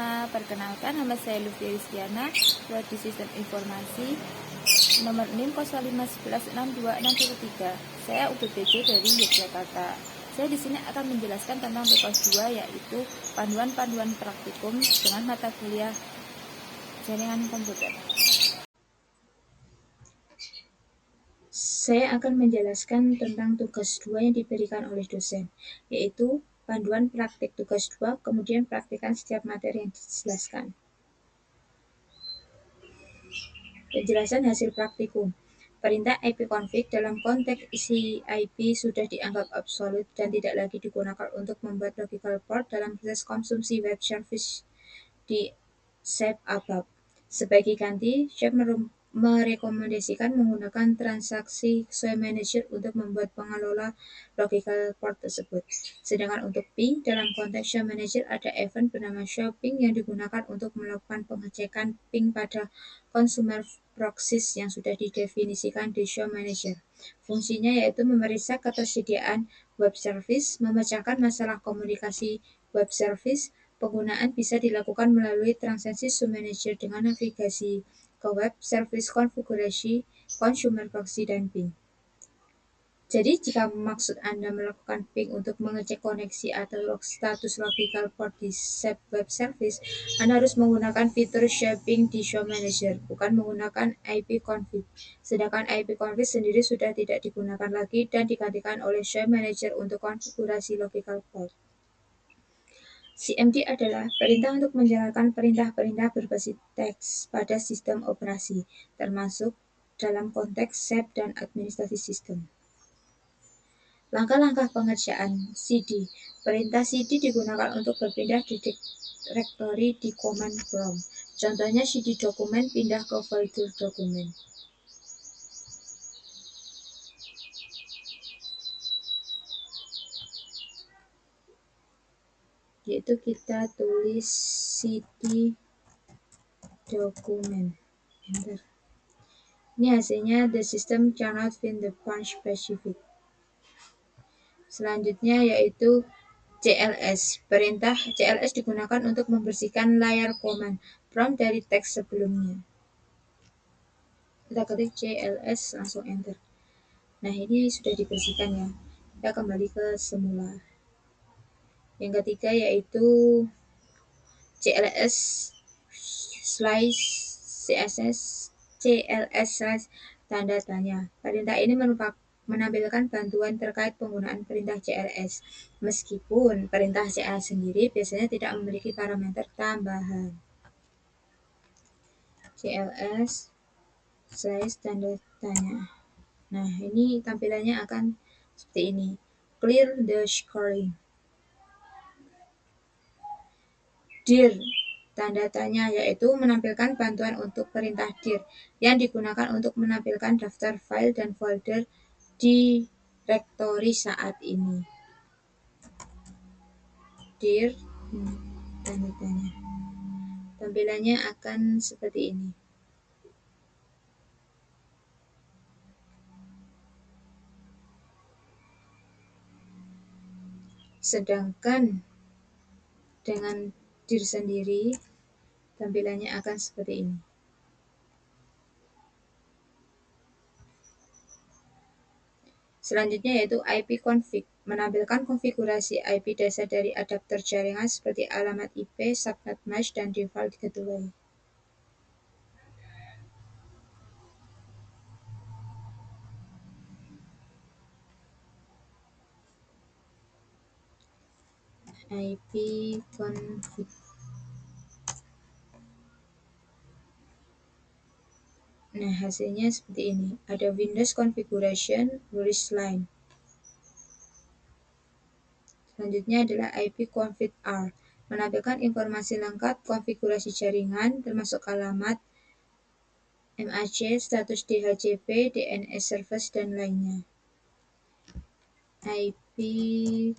semua, perkenalkan nama saya Lutfi Rizkiana, di Sistem Informasi nomor NIM 05116263. Saya UPPC dari Yogyakarta. Saya di sini akan menjelaskan tentang tugas 2, yaitu panduan-panduan praktikum dengan mata kuliah jaringan komputer. Saya akan menjelaskan tentang tugas 2 yang diberikan oleh dosen, yaitu panduan praktik tugas 2, kemudian praktikan setiap materi yang dijelaskan. Penjelasan hasil praktikum. Perintah ipconfig dalam konteks isi IP sudah dianggap absolut dan tidak lagi digunakan untuk membuat logical port dalam proses konsumsi web service di SAP ABAP. Sebagai ganti, SAP merekomendasikan menggunakan transaksi SOA Manager untuk membuat pengelola logical port tersebut. Sedangkan untuk ping, dalam konteks SOA Manager ada event bernama SOA ping yang digunakan untuk melakukan pengecekan ping pada consumer proxies yang sudah didefinisikan di SOA Manager. Fungsinya yaitu memeriksa ketersediaan web service, memecahkan masalah komunikasi web service. Penggunaan bisa dilakukan melalui transaksi SOA Manager dengan navigasi ke web service, konfigurasi, consumer proxy, dan ping. Jadi, jika maksud Anda melakukan ping untuk mengecek koneksi atau status logical port di SAP Web Service, Anda harus menggunakan fitur shaping di SOA Manager, bukan menggunakan ipconfig. Sedangkan ipconfig sendiri sudah tidak digunakan lagi dan digantikan oleh SOA Manager untuk konfigurasi logical port. CMD adalah perintah untuk menjalankan perintah-perintah berbasis teks pada sistem operasi, termasuk dalam konteks SAP dan administrasi sistem. Langkah-langkah pengerjaan CD. Perintah CD digunakan untuk berpindah di direktori di command prompt. Contohnya CD dokumen pindah ke folder dokumen. Yaitu kita tulis CD dokumen. Enter. Ini hasilnya the system cannot find the punch specific. Selanjutnya yaitu CLS. Perintah CLS digunakan untuk membersihkan layar command prompt dari teks sebelumnya. Kita ketik CLS, langsung enter. Nah, ini sudah dibersihkan ya. Kita kembali ke semula. Yang ketiga yaitu CLS slash CSS CLS slash tanda tanya. Perintah ini menampilkan bantuan terkait penggunaan perintah CLS. Meskipun perintah CLS sendiri biasanya tidak memiliki parameter tambahan. CLS slash tanda tanya. Nah, ini tampilannya akan seperti ini. Clear the scoring. Dir tanda tanya yaitu menampilkan bantuan untuk perintah dir yang digunakan untuk menampilkan daftar file dan folder di direktori saat ini. Dir tanda tanya. Tampilannya akan seperti ini. Sedangkan dengan dir sendiri tampilannya akan seperti ini. Selanjutnya yaitu ipconfig, menampilkan konfigurasi IP dasar dari adapter jaringan seperti alamat IP, subnet mesh, dan default gateway. ipconfig. Nah, hasilnya seperti ini. Ada Windows configuration, release line. Selanjutnya adalah ipconfig R, menampilkan informasi lengkap konfigurasi jaringan termasuk alamat, MAC, status DHCP, DNS service, dan lainnya. ipconfig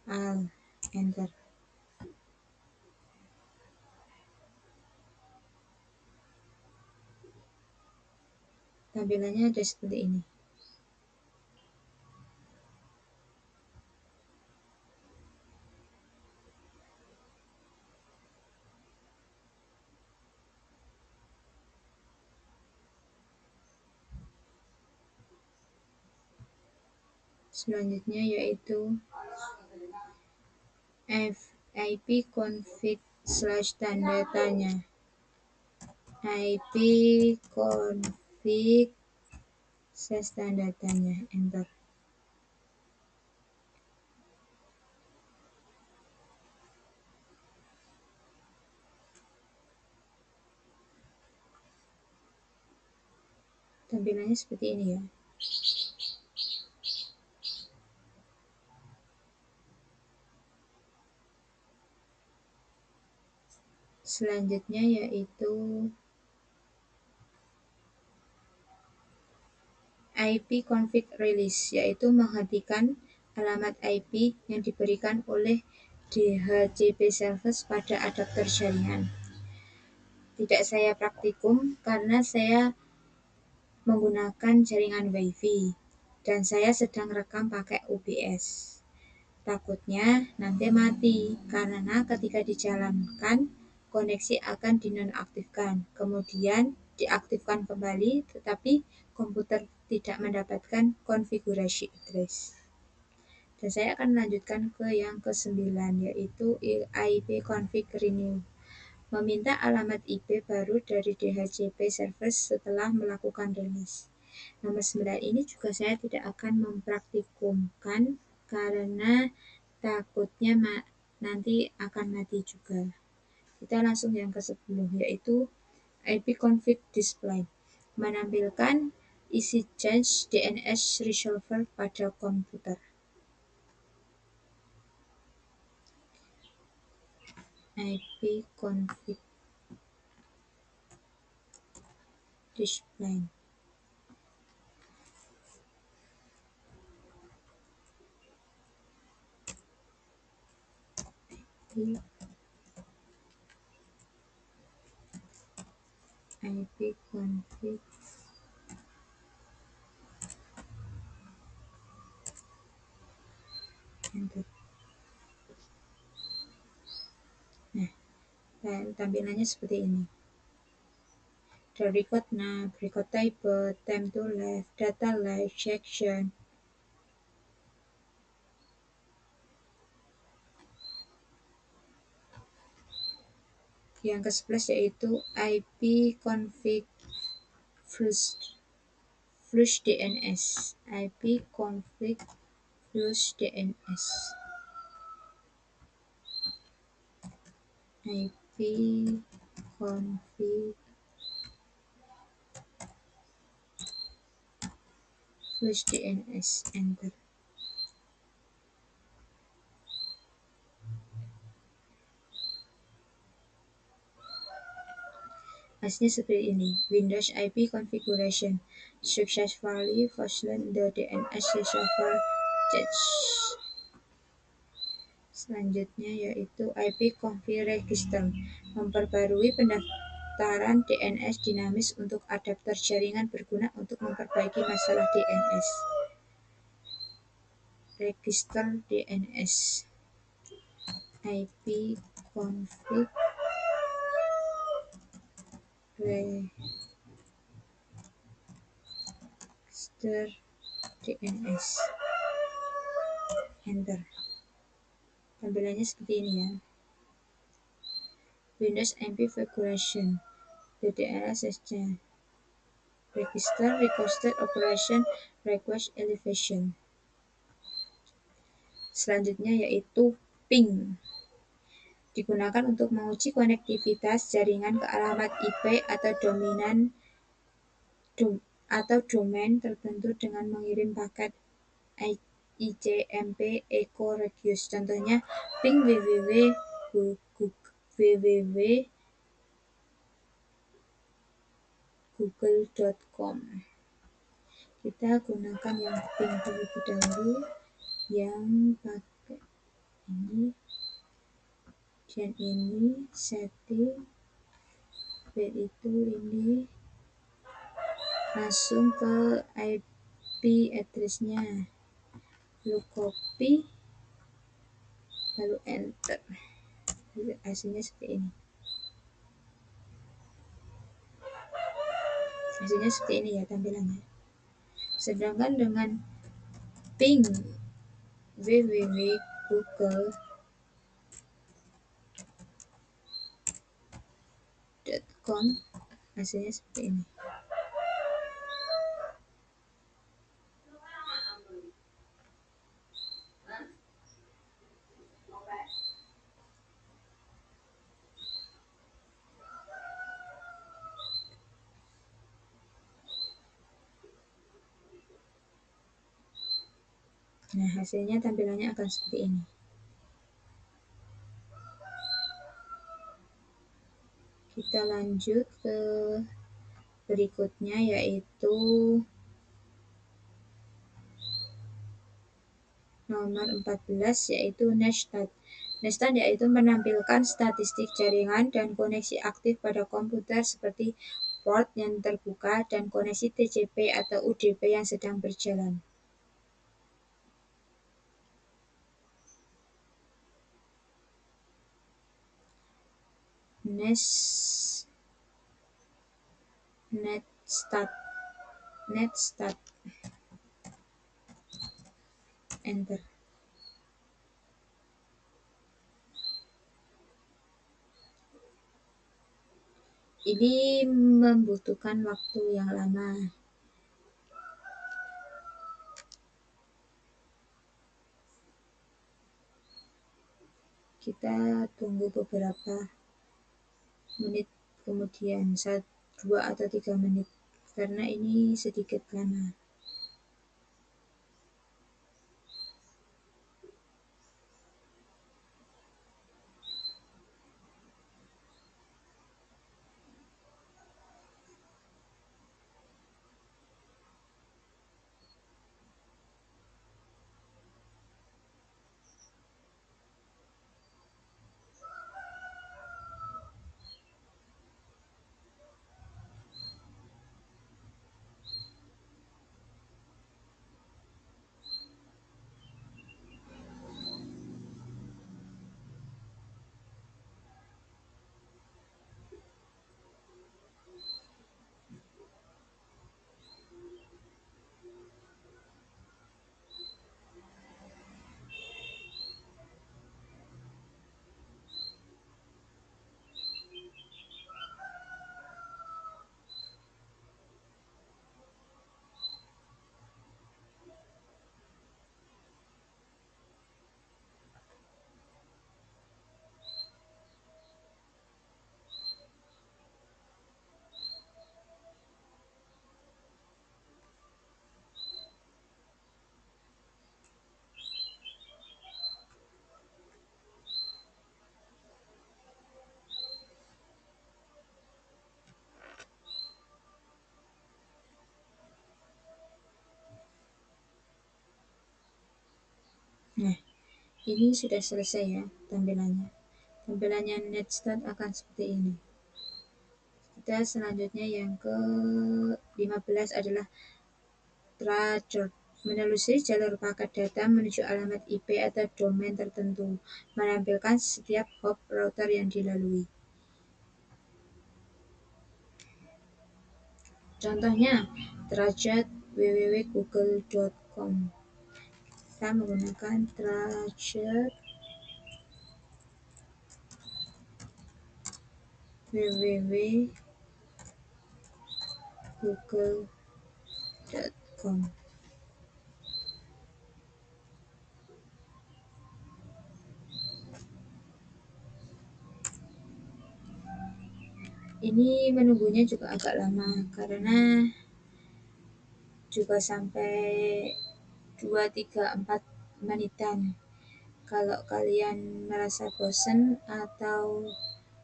R, enter. Tampilannya ada seperti ini. Selanjutnya yaitu IP config slash tanda tanya. IP config slash tanda tanya, enter. Tampilannya seperti ini ya. Selanjutnya yaitu IP config release, yaitu menghentikan alamat IP yang diberikan oleh DHCP service pada adapter jaringan. Tidak saya praktikum karena saya menggunakan jaringan WiFi dan saya sedang rekam pakai OBS. Takutnya nanti mati karena ketika dijalankan koneksi akan dinonaktifkan, kemudian diaktifkan kembali tetapi komputer tidak mendapatkan konfigurasi address. Dan saya akan melanjutkan ke yang ke-9 yaitu IP config renew. Meminta alamat IP baru dari DHCP service setelah melakukan release. Nomor 9 ini juga saya tidak akan mempraktikumkan karena takutnya nanti akan mati juga. Kita langsung yang ke-10 yaitu IP config display. Menampilkan isi change DNS resolver pada komputer. IP config display. IP config enter. Nah, dan tampilannya seperti ini. The record nav, record table, time to live, data live, section. Yang ke-11 yaitu IP config flush DNS. IP config flush DNS. IP config flush DNS, enter. Hasilnya seperti ini. Windows IP configuration successfully flushed the DNS resolver cache. Selanjutnya yaitu IP config register, memperbarui pendaftaran DNS dinamis untuk adapter jaringan berguna untuk memperbaiki masalah DNS. Register DNS. IP config register DNS, enter. Tampilannya seperti ini ya. Windows MP configuration DDLSS-nya. Register requested operation request elevation. Selanjutnya yaitu ping. Digunakan untuk menguji konektivitas jaringan ke alamat IP atau domain tertentu dengan mengirim paket ICMP echo radius. Contohnya ping www.google.com. Kita gunakan yang ping terlebih dahulu, yang pakai ini dan ini setting bed itu ini langsung ke IP address-nya, lalu copy lalu enter. Hasilnya seperti ini. Hasilnya seperti ini ya tampilannya. Sedangkan dengan ping www.google.com, hasilnya seperti ini. Nah, hasilnya tampilannya akan seperti ini. Kita lanjut ke berikutnya, yaitu nomor 14, yaitu Netstat. Netstat yaitu menampilkan statistik jaringan dan koneksi aktif pada komputer seperti port yang terbuka dan koneksi TCP atau UDP yang sedang berjalan. Netstat, enter. Ini membutuhkan waktu yang lama. Kita tunggu beberapa menit kemudian, 2 atau 3 menit, karena ini sedikit lama. Nah, ini sudah selesai ya tampilannya. Tampilannya Netstat akan seperti ini. Kita selanjutnya yang ke-15 adalah Trachart. Menelusuri jalur paket data menuju alamat IP atau domain tertentu, menampilkan setiap hop router yang dilalui. Contohnya, Trachart www.google.com. Kita menggunakan Trachart www.google.com. Ini menunggunya juga agak lama karena juga sampai 2, 3, 4 menitan. Kalau kalian merasa bosan atau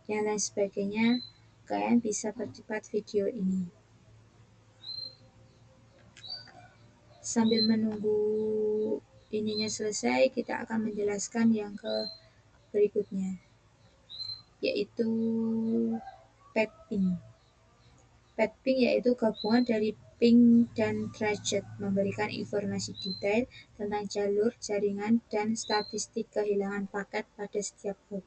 yang lain sebagainya, kalian bisa percepat video ini. Sambil menunggu ininya selesai, kita akan menjelaskan yang ke berikutnya, yaitu Petping. Petping yaitu gabungan dari ping dan tracet, memberikan informasi detail tentang jalur, jaringan, dan statistik kehilangan paket pada setiap hop.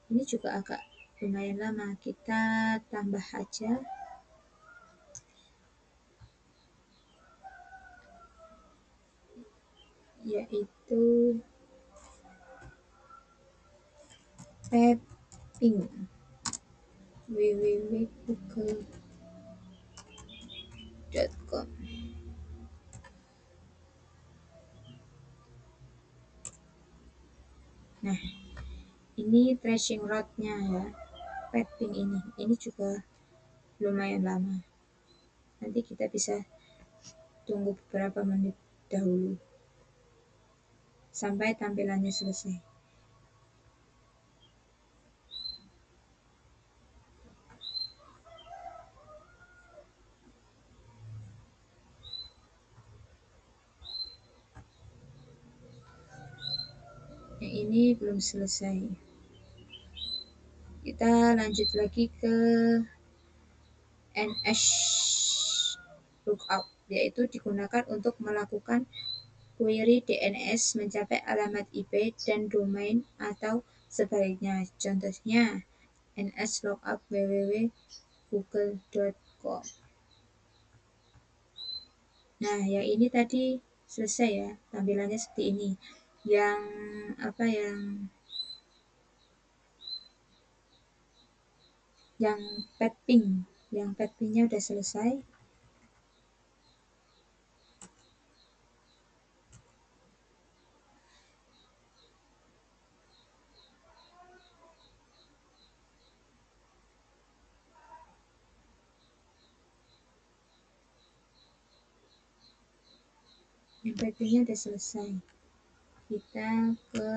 Ini juga agak lumayan lama, kita tambah aja. yaitu Tapping www.google.com. Nah, ini tracing route-nya ya. Tapping ini juga lumayan lama. Nanti kita bisa tunggu beberapa menit dahulu sampai tampilannya selesai. Yang ini belum selesai. Kita lanjut lagi ke NS lookup, yaitu digunakan untuk melakukan query DNS mencapai alamat IP dan domain atau sebaliknya. Contohnya NS lookup www.google.com. Nah, yang ini tadi selesai ya, tampilannya seperti ini. Yang apa yang pet pingnya udah selesai. Yang pet-pingnya udah selesai. Kita ke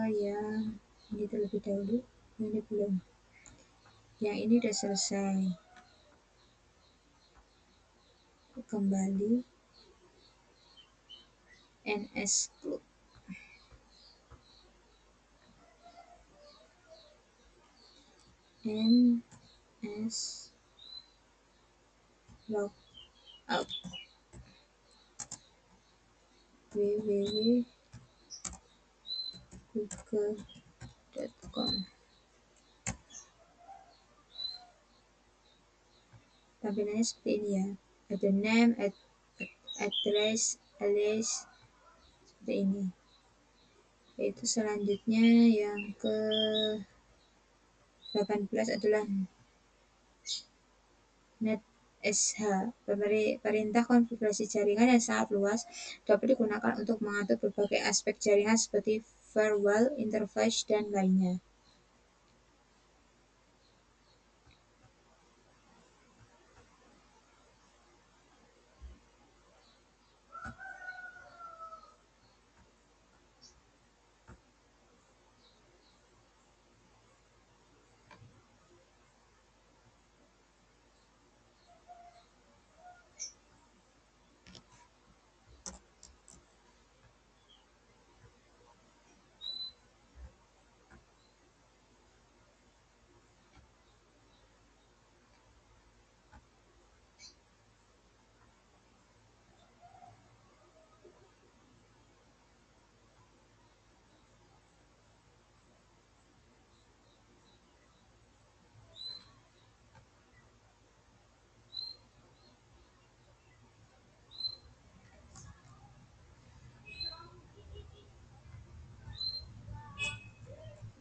yang ini terlebih dahulu. Ini belum. Yang ini udah selesai. Kembali NS Club. NS Lookup www.google.com. Tampilannya seperti ini ya. Ada name, address, alias, seperti ini. Yaitu selanjutnya yang ke 18 adalah NetSH. Perintah konfigurasi jaringan yang sangat luas dapat digunakan untuk mengatur berbagai aspek jaringan seperti firewall, interface, dan lainnya.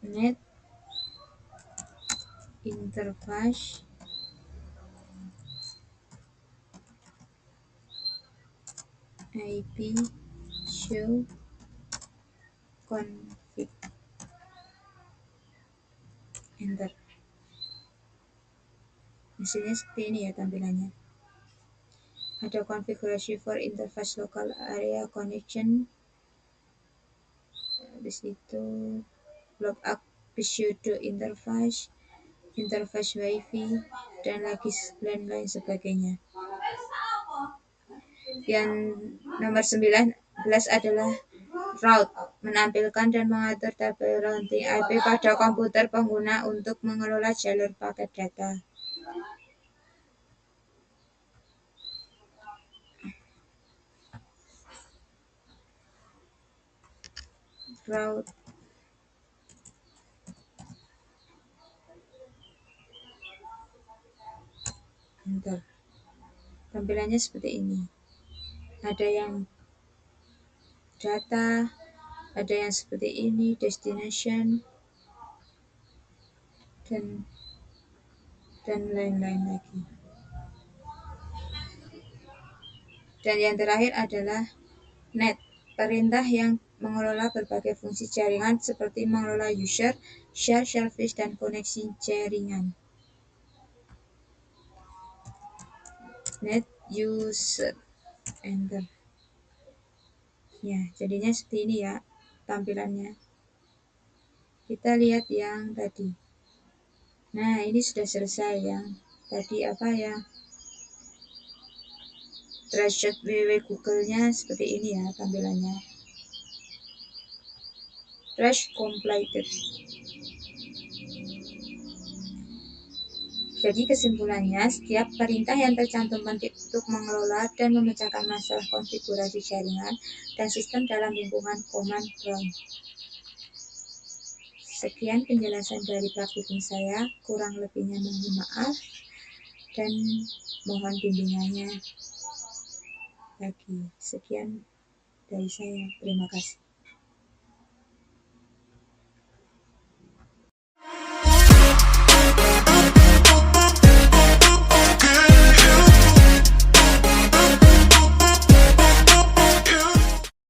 Net interface IP show config, enter. Hasilnya seperti ini ya tampilannya. Ada konfigurasi for interface local area connection, habis itu lookup pseudo interface, interface wifi, dan lain sebagainya. Yang nomor 19 adalah route, menampilkan dan mengatur tabel routing IP pada komputer pengguna untuk mengelola jalur paket data. Route Enter. Tampilannya seperti ini. Ada yang data, ada yang seperti ini, destination, dan lain-lain lagi. Dan yang terakhir adalah net, perintah yang mengelola berbagai fungsi jaringan seperti mengelola user, share, service, dan koneksi jaringan. Net user, enter. Ya, jadinya seperti ini ya tampilannya. Kita lihat yang tadi. Nah, ini sudah selesai yang tadi apa ya? Trashot www Google-nya seperti ini ya tampilannya. Trash completed. Jadi kesimpulannya, setiap perintah yang tercantum untuk mengelola dan memecahkan masalah konfigurasi jaringan dan sistem dalam lingkungan command prompt. Sekian penjelasan dari praktikum saya, kurang lebihnya mohon maaf dan mohon bimbingannya lagi. Sekian dari saya, terima kasih.